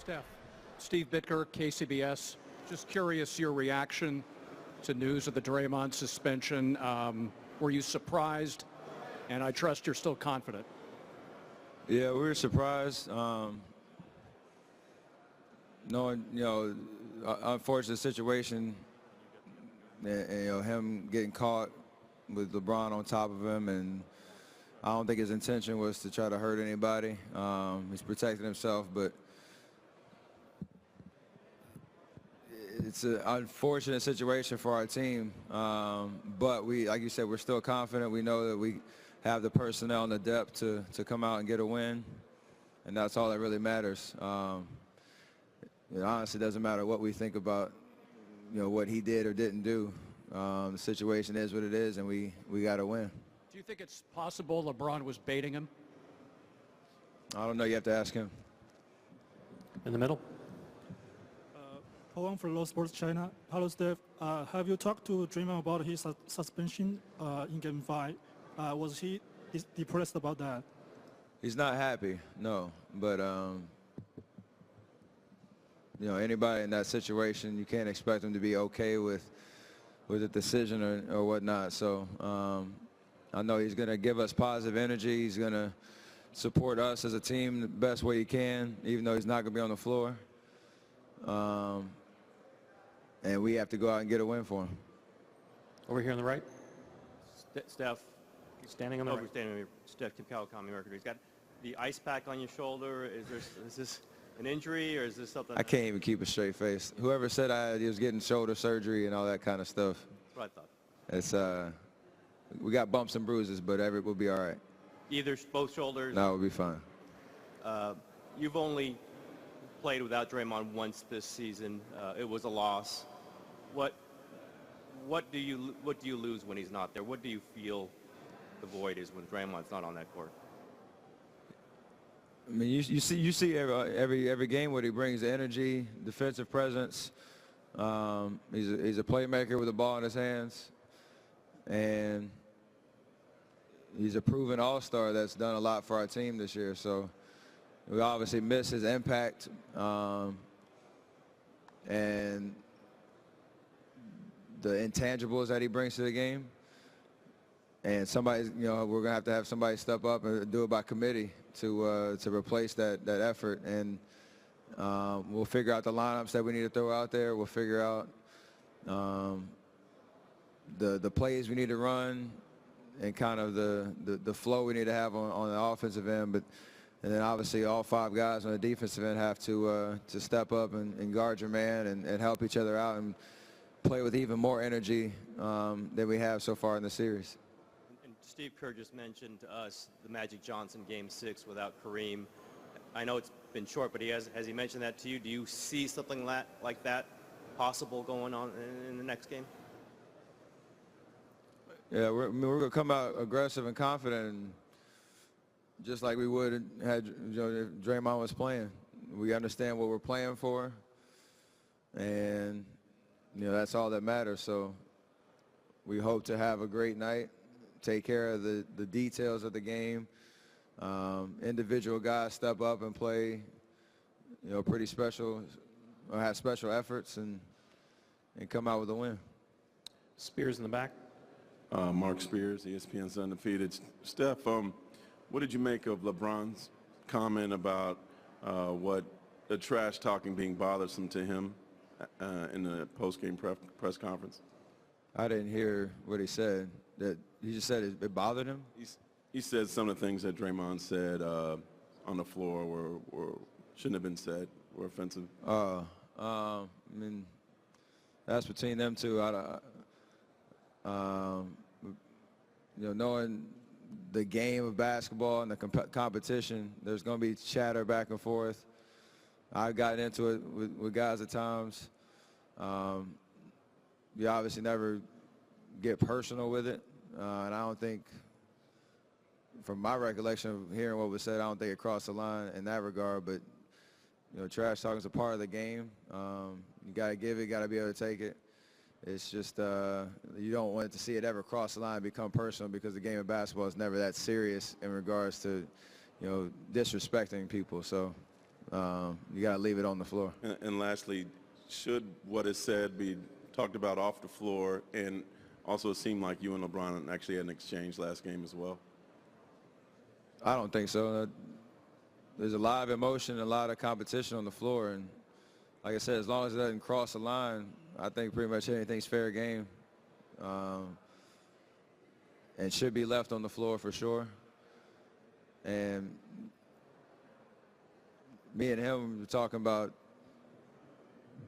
Steph, Steve Bitker, KCBS. Just curious your reaction to news of the Draymond suspension. Were you surprised? And I trust you're still confident. Yeah, we were surprised. Knowing, unfortunate situation, and, him getting caught with LeBron on top of him, and I don't think his intention was to try to hurt anybody. He's protecting himself, but it's an unfortunate situation for our team. But we, like you said, we're still confident. We know that we have the personnel and the depth to come out and get a win, and that's all that really matters. It honestly doesn't matter what we think about, what he did or didn't do. The situation is what it is, and we got to win. Do you think it's possible LeBron was baiting him? I don't know. You have to ask him. In the middle. Paul for Law Sports China. Hello, Steph. Have you talked to Draymond about his suspension in Game 5? Was he depressed about that? He's not happy, no. But, anybody in that situation, you can't expect them to be okay with a decision or whatnot. So I know he's going to give us positive energy. He's going to support us as a team the best way he can, even though he's not going to be on the floor. And we have to go out and get a win for him. Over here on the right. Steph. Standing on the right. Standing on your Steph Tim Cowell, Mercury. He's got the ice pack on your shoulder. Is this an injury or is this something? I can't even keep a straight face. Whoever said he was getting shoulder surgery and all that kind of stuff. That's what I thought. It's we got bumps and bruises, but we'll be all right. Both shoulders? No, we'll be fine. You've only played without Draymond once this season. It was a loss. What do you lose when he's not there? What do you feel the void is when Draymond's not on that court? I mean, you see every game what he brings: energy, defensive presence. He's a playmaker with the ball in his hands, and he's a proven all-star that's done a lot for our team this year. So we obviously miss his impact, and the intangibles that he brings to the game. And somebody, we're gonna have to have somebody step up and do it by committee to replace that effort. And we'll figure out the lineups that we need to throw out there. We'll figure out the plays we need to run, and kind of the flow we need to have on the offensive end. And then obviously all 5 guys on the defensive end have to step up and guard your man and help each other out and play with even more energy than we have so far in the series. And Steve Kerr just mentioned to us the Magic Johnson Game 6 without Kareem. I know it's been short, but has he mentioned that to you? Do you see something like that possible going on in the next game? Yeah, we're going to come out aggressive and confident, and just like we would had if Draymond was playing. We understand what we're playing for, and that's all that matters. So we hope to have a great night, take care of the details of the game. Individual guys step up and play, pretty special, or have special efforts, and come out with a win. Spears in the back. Mark Spears, ESPN's Undefeated. Steph, what did you make of LeBron's comment about what the trash talking being bothersome to him in the post-game press conference? I didn't hear what he said. That he just said it bothered him? He said some of the things that Draymond said on the floor were shouldn't have been said, were offensive. I mean, that's between them two. Knowing the game of basketball and the competition, there's going to be chatter back and forth. I've gotten into it with guys at times. You obviously never get personal with it, and I don't think, from my recollection of hearing what was said, I don't think it crossed the line in that regard. But trash talking is a part of the game. You got to give it, got to be able to take it. It's just you don't want to see it ever cross the line and become personal, because the game of basketball is never that serious in regards to disrespecting people. So You got to leave it on the floor. And lastly, should what is said be talked about off the floor? And also, it seemed like you and LeBron actually had an exchange last game as well. I don't think so. There's a lot of emotion, a lot of competition on the floor, and like I said, as long as it doesn't cross the line, I think pretty much anything's fair game, and should be left on the floor for sure. And me and him were talking about,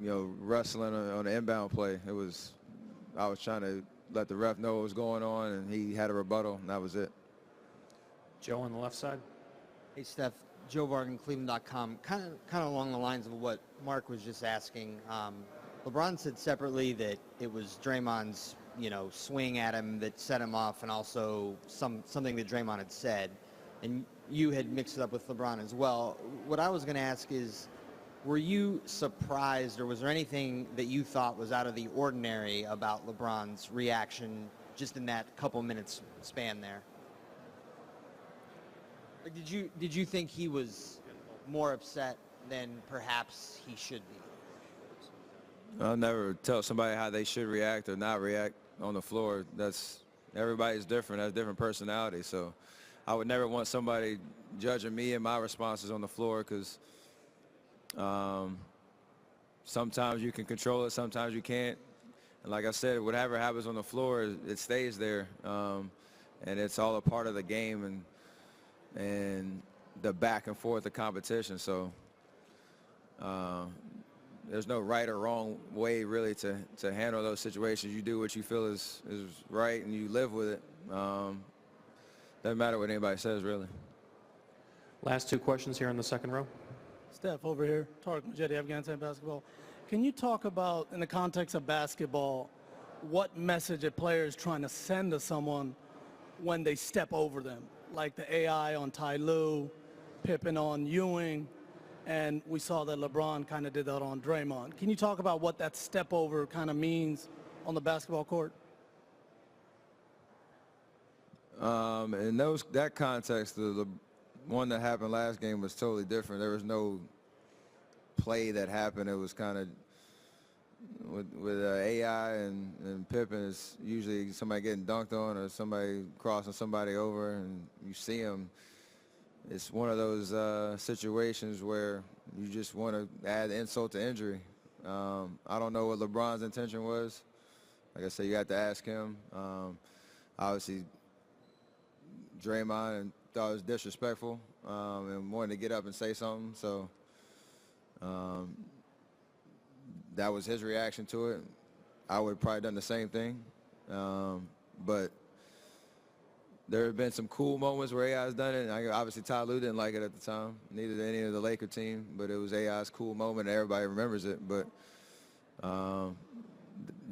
wrestling on an inbound play. I was trying to let the ref know what was going on, and he had a rebuttal, and that was it. Joe on the left side. Hey, Steph. Joe Vargan, Cleveland.com. Kind of along the lines of what Mark was just asking. LeBron said separately that it was Draymond's, swing at him that set him off, and also something that Draymond had said. And you had mixed it up with LeBron as well. What I was going to ask is, were you surprised, or was there anything that you thought was out of the ordinary about LeBron's reaction just in that couple minutes span there? Like, did you think he was more upset than perhaps he should be? I'll never tell somebody how they should react or not react on the floor. Everybody's different, has different personalities. So I would never want somebody judging me and my responses on the floor, because sometimes you can control it, sometimes you can't. And like I said, whatever happens on the floor, it stays there, and it's all a part of the game and the back and forth of competition. So there's no right or wrong way really to handle those situations. You do what you feel is right, and you live with it. Doesn't matter what anybody says, really. Last two questions here in the second row. Steph, over here. Tariq Majedi, Afghanistan basketball. Can you talk about, in the context of basketball, what message a player is trying to send to someone when they step over them? Like the AI on Ty Lue, Pippen on Ewing, and we saw that LeBron kind of did that on Draymond. Can you talk about what that step over kind of means on the basketball court? In that context, the one that happened last game was totally different. There was no play that happened. It was kind of with AI and Pippen, it's usually somebody getting dunked on or somebody crossing somebody over, and you see them. It's one of those situations where you just want to add insult to injury. I don't know what LeBron's intention was. Like I said, you have to ask him. Obviously, Draymond thought it was disrespectful and wanted to get up and say something. So that was his reaction to it. I would have probably done the same thing. But there have been some cool moments where AI's done it. Obviously, Ty Lue didn't like it at the time. Neither did any of the Laker team. But it was AI's cool moment, and everybody remembers it. But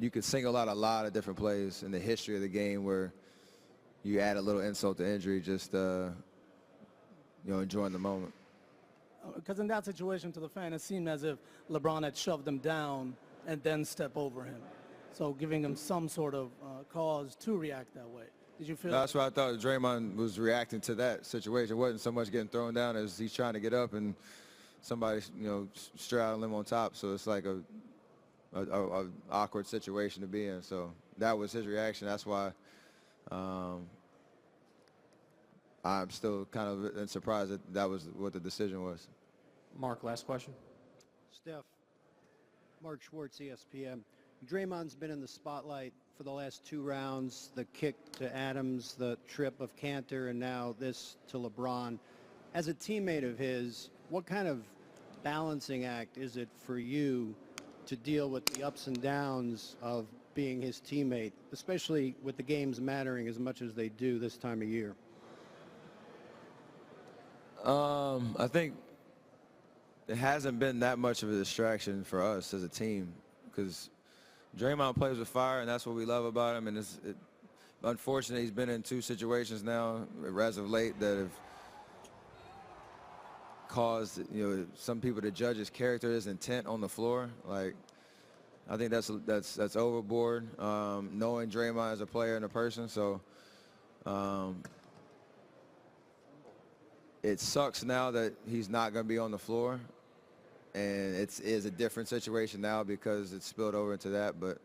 you could single out a lot of different plays in the history of the game where you add a little insult to injury, just enjoying the moment. Because in that situation, to the fan, it seemed as if LeBron had shoved him down and then stepped over him. So giving him some sort of cause to react that way. Did you feel? That's what I thought. Draymond was reacting to that situation. It wasn't so much getting thrown down as he's trying to get up and somebody, straddling him on top. So it's like a awkward situation to be in. So that was his reaction. That's why I'm still kind of surprised that was what the decision was. Mark, last question. Steph, Mark Schwartz, ESPN. Draymond's been in the spotlight for the last two rounds, the kick to Adams, the trip of Cantor, and now this to LeBron. As a teammate of his, what kind of balancing act is it for you to deal with the ups and downs of being his teammate, especially with the games mattering as much as they do this time of year? I think it hasn't been that much of a distraction for us as a team, because Draymond plays with fire, and that's what we love about him. And unfortunately, he's been in two situations now, as of late, that have caused some people to judge his character, his intent on the floor. Like, I think that's overboard. Knowing Draymond as a player and a person, so it sucks now that he's not going to be on the floor. and it is a different situation now because it's spilled over into that. But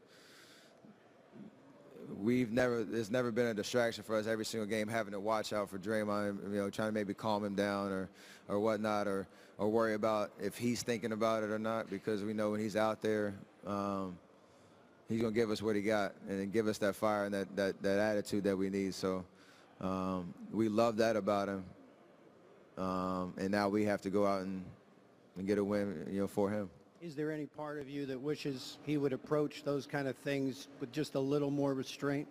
there's never been a distraction for us every single game having to watch out for Draymond, trying to maybe calm him down or whatnot, or worry about if he's thinking about it or not, because we know when he's out there, he's going to give us what he got and then give us that fire and that attitude that we need. So we love that about him. And now we have to go out and get a win, for him. Is there any part of you that wishes he would approach those kind of things with just a little more restraint?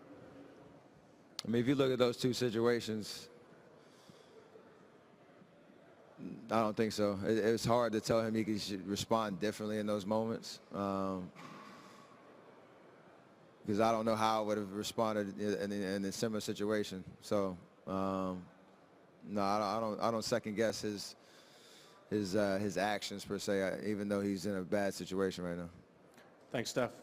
I mean, if you look at those two situations, I don't think so. It's hard to tell him he should respond differently in those moments, because I don't know how I would have responded in a similar situation. So, no, I don't second guess his actions per se, even though he's in a bad situation right now. Thanks, Steph.